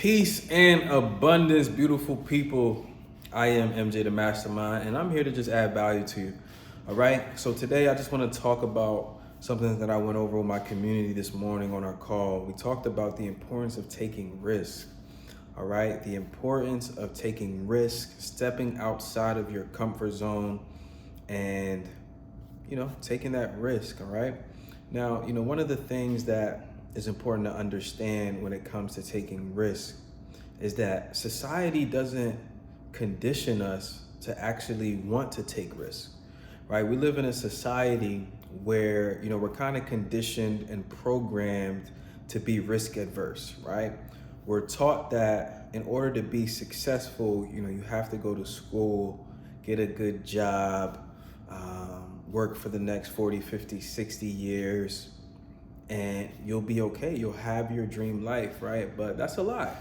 Peace and abundance, beautiful people. I am MJ the Mastermind, and I'm here to just add value to you. All right. So today, I just want to talk about something that I went over with my community this morning on our call. We talked about the importance of taking risks. All right. The importance of taking risks, stepping outside of your comfort zone, and taking that risk. All right. Now, one of the things that is important to understand when it comes to taking risks is that society doesn't condition us to actually want to take risks, right? We live in a society where, we're kind of conditioned and programmed to be risk adverse, right? We're taught that in order to be successful, you have to go to school, get a good job, work for the next 40, 50, 60 years, and you'll be okay. You'll have your dream life, right? But that's a lie.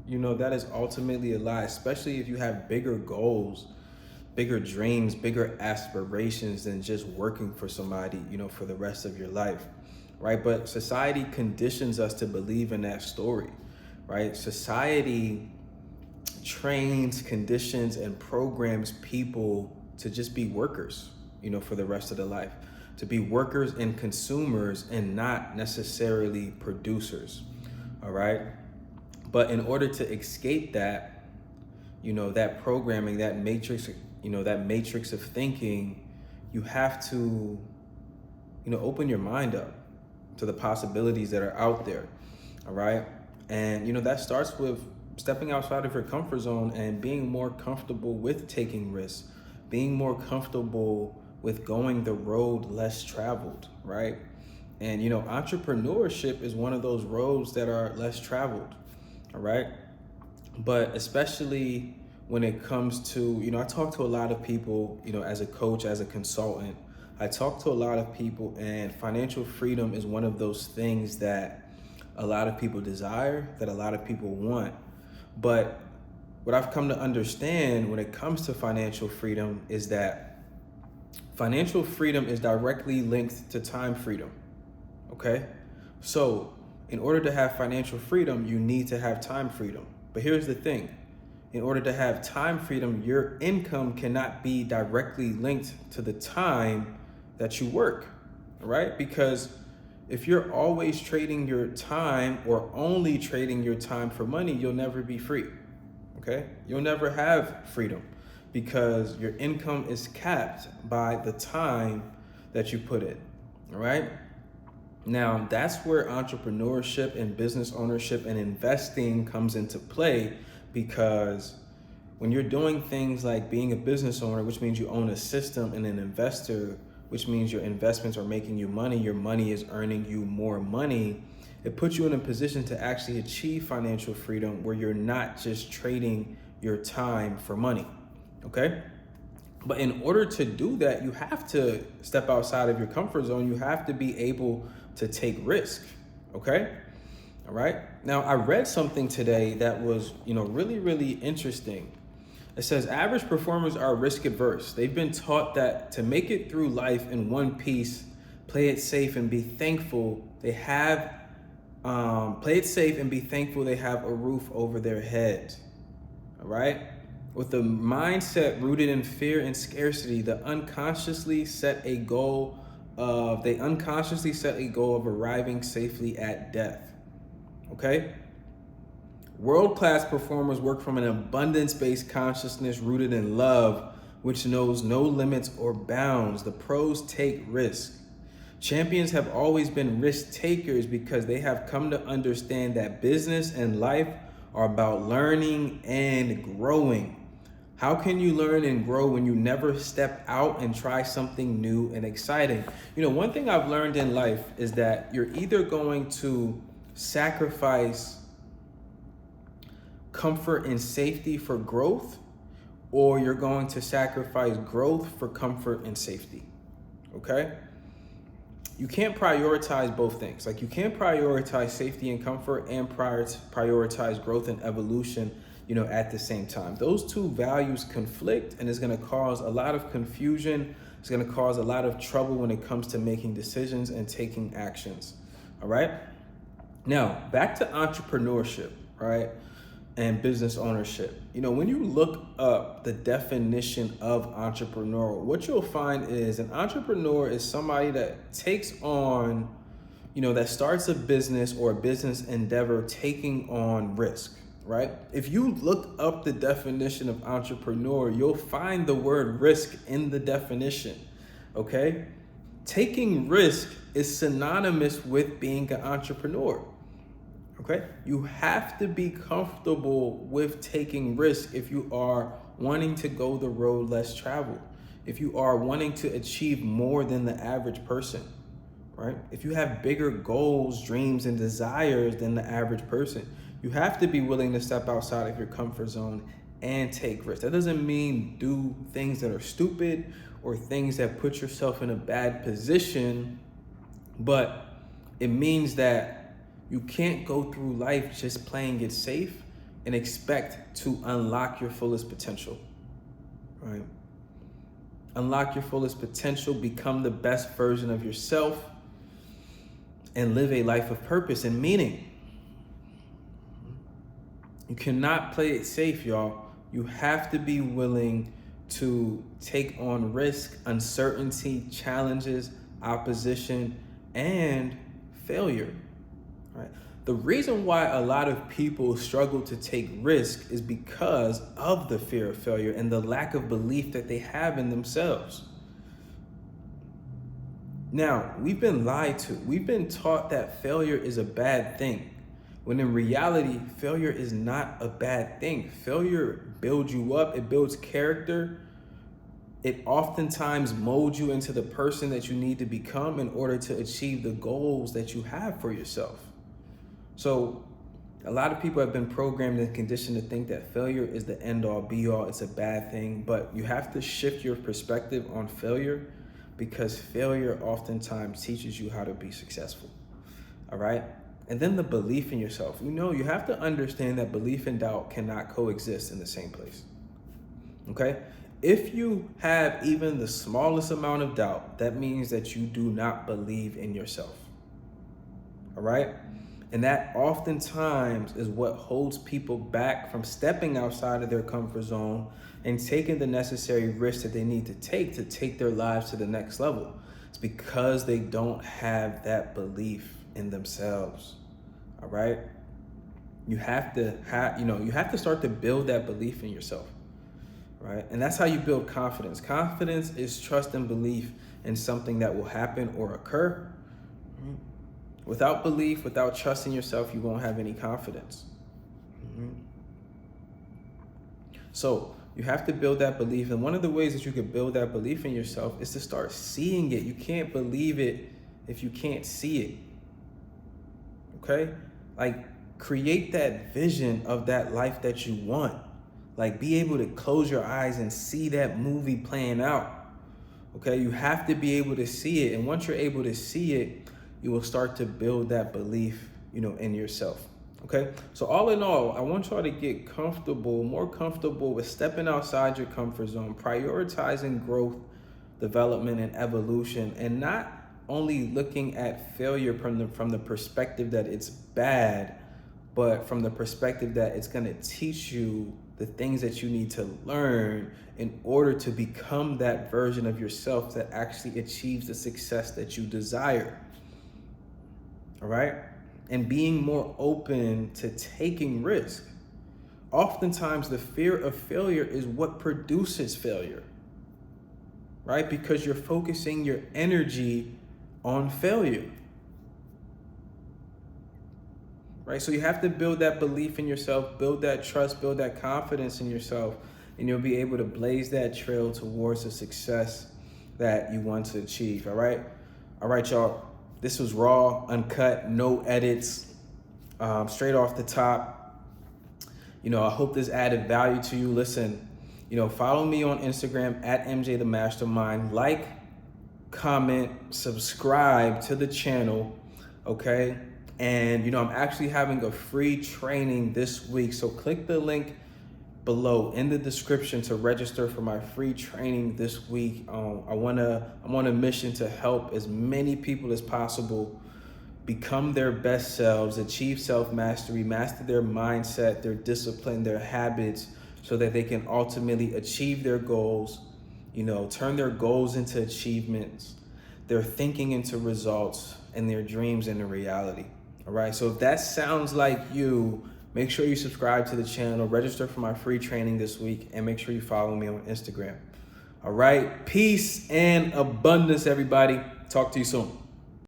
That is ultimately a lie, especially if you have bigger goals, bigger dreams, bigger aspirations than just working for somebody, for the rest of your life, right? But society conditions us to believe in that story, right? Society trains, conditions, and programs people to just be workers, for the rest of their life, to be workers and consumers and not necessarily producers. All right. But in order to escape that, that programming, that matrix, that matrix of thinking, you have to, open your mind up to the possibilities that are out there. All right. And, that starts with stepping outside of your comfort zone and being more comfortable with taking risks, being more comfortable with going the road less traveled, right? And entrepreneurship is one of those roads that are less traveled, all right? But especially when it comes to, I talk to a lot of people, as a coach, as a consultant, I talk to a lot of people, and financial freedom is one of those things that a lot of people desire, that a lot of people want. But what I've come to understand when it comes to financial freedom is that financial freedom is directly linked to time freedom, okay? So in order to have financial freedom, you need to have time freedom. But here's the thing. In order to have time freedom, your income cannot be directly linked to the time that you work, right? Because if you're always trading your time or only trading your time for money, you'll never be free, okay? You'll never have freedom, because your income is capped by the time that you put in, all right? Now, that's where entrepreneurship and business ownership and investing comes into play, because when you're doing things like being a business owner, which means you own a system, and an investor, which means your investments are making you money, your money is earning you more money, it puts you in a position to actually achieve financial freedom where you're not just trading your time for money. Okay. But in order to do that, you have to step outside of your comfort zone. You have to be able to take risk. Okay. All right. Now, I read something today that was, really, really interesting. It says average performers are risk adverse. They've been taught that to make it through life in one piece, play it safe and be thankful they have, play it safe and be thankful they have a roof over their heads. All right. With a mindset rooted in fear and scarcity, they unconsciously set a goal of arriving safely at death. Okay? World-class performers work from an abundance-based consciousness rooted in love, which knows no limits or bounds. The pros take risks. Champions have always been risk takers because they have come to understand that business and life are about learning and growing. How can you learn and grow when you never step out and try something new and exciting? One thing I've learned in life is that you're either going to sacrifice comfort and safety for growth, or you're going to sacrifice growth for comfort and safety. Okay? You can't prioritize both things. Like, you can't prioritize safety and comfort and prioritize growth and evolution, at the same time. Those two values conflict, and it's going to cause a lot of confusion. It's going to cause a lot of trouble when it comes to making decisions and taking actions. All right. Now, back to entrepreneurship, right? and business ownership. When you look up the definition of entrepreneur, what you'll find is an entrepreneur is somebody that takes on, that starts a business or a business endeavor taking on risk, right? If you look up the definition of entrepreneur, you'll find the word risk in the definition, okay? Taking risk is synonymous with being an entrepreneur. Okay, you have to be comfortable with taking risk if you are wanting to go the road less traveled, if you are wanting to achieve more than the average person, right? If you have bigger goals, dreams, and desires than the average person, you have to be willing to step outside of your comfort zone and take risks. That doesn't mean do things that are stupid or things that put yourself in a bad position, but it means that you can't go through life just playing it safe and expect to unlock your fullest potential, right? Unlock your fullest potential, become the best version of yourself, and live a life of purpose and meaning. You cannot play it safe, y'all. You have to be willing to take on risk, uncertainty, challenges, opposition, and failure. Right. The reason why a lot of people struggle to take risk is because of the fear of failure and the lack of belief that they have in themselves. Now, we've been lied to. We've been taught that failure is a bad thing, when in reality, failure is not a bad thing. Failure builds you up. It builds character. It oftentimes molds you into the person that you need to become in order to achieve the goals that you have for yourself. So a lot of people have been programmed and conditioned to think that failure is the end all be all. It's a bad thing, but you have to shift your perspective on failure, because failure oftentimes teaches you how to be successful. All right. And then the belief in yourself. You have to understand that belief and doubt cannot coexist in the same place. Okay. If you have even the smallest amount of doubt, that means that you do not believe in yourself. All right. And that oftentimes is what holds people back from stepping outside of their comfort zone and taking the necessary risks that they need to take their lives to the next level. It's because they don't have that belief in themselves. All right. You have to start to build that belief in yourself. Right. And that's how you build confidence. Confidence is trust and belief in something that will happen or occur. Without belief, without trust in yourself, you won't have any confidence. So you have to build that belief. And one of the ways that you can build that belief in yourself is to start seeing it. You can't believe it if you can't see it. Okay? Like, create that vision of that life that you want. Like, be able to close your eyes and see that movie playing out. Okay? You have to be able to see it. And once you're able to see it, you will start to build that belief, in yourself. Okay. So all in all, I want y'all to get more comfortable with stepping outside your comfort zone, prioritizing growth, development, and evolution, and not only looking at failure from the perspective that it's bad, but from the perspective that it's going to teach you the things that you need to learn in order to become that version of yourself that actually achieves the success that you desire. All right. And being more open to taking risk. Oftentimes, the fear of failure is what produces failure, right? Because you're focusing your energy on failure, right? So you have to build that belief in yourself, build that trust, build that confidence in yourself, and you'll be able to blaze that trail towards the success that you want to achieve. All right, y'all. This was raw, uncut, no edits, straight off the top. I hope this added value to you. Listen, follow me on Instagram at MJ the Mastermind. Like, comment, subscribe to the channel, okay? And, I'm actually having a free training this week. So click the link below in the description to register for my free training this week. I'm on a mission to help as many people as possible become their best selves, achieve self-mastery, master their mindset, their discipline, their habits, so that they can ultimately achieve their goals, turn their goals into achievements, their thinking into results, and their dreams into reality. All right, so if that sounds like you, make sure you subscribe to the channel, register for my free training this week, and make sure you follow me on Instagram. All right, peace and abundance, everybody. Talk to you soon.